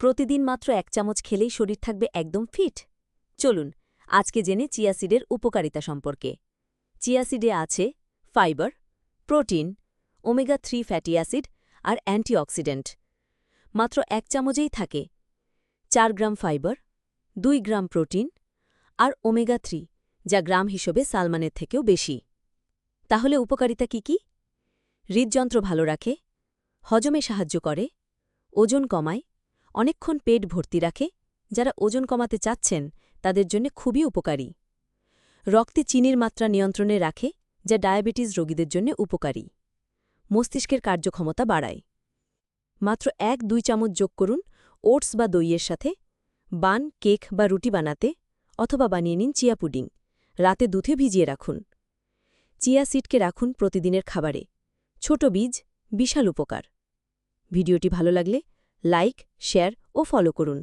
প্রতিদিন মাত্র 1 চামচ খেলেই শরীর থাকবে একদম ফিট। চলুন আজকে জেনে চিয়া সিডের উপকারিতা সম্পর্কে। চিয়া সিডে আছে fibre, protein, omega three fatty acid আর অ্যান্টিঅক্সিডেন্ট। মাত্র 1 চামচেই থাকে 4 গ্রাম ফাইবার, 2 গ্রাম প্রোটিন আর ওমেগা-3, যা গ্রাম হিসেবে সালমানের থেকেও বেশি। তাহলে উপকারিতা কি কি? হৃদযন্ত্র ভালো রাখে, হজমে সাহায্য করে, ওজন কমায়, অনেকক্ষণ পেট ভর্তি রাখে, যারা ওজন কমাতে চাচ্ছেন তাদের জন্য খুবই উপকারী। রক্তে চিনির মাত্রা নিয়ন্ত্রণে রাখে, যা ডায়াবেটিস রোগীদের জন্য উপকারী। মস্তিষ্কের কার্যক্ষমতা বাড়ায়। মাত্র 1-2 চামচ যোগ করুন ওটস বা দইয়ের সাথে, বান, কেক বা রুটি বানাতে, অথবা বানিয়ে নিন চিয়া পুডিং। রাতে দুধে ভিজিয়ে রাখুন। চিয়া সিডকে রাখুন প্রতিদিনের খাবারে। ছোট বীজ, বিশাল উপকার। ভিডিওটি ভালো লাগলে লাইক, শেয়ার ও ফলো করুন।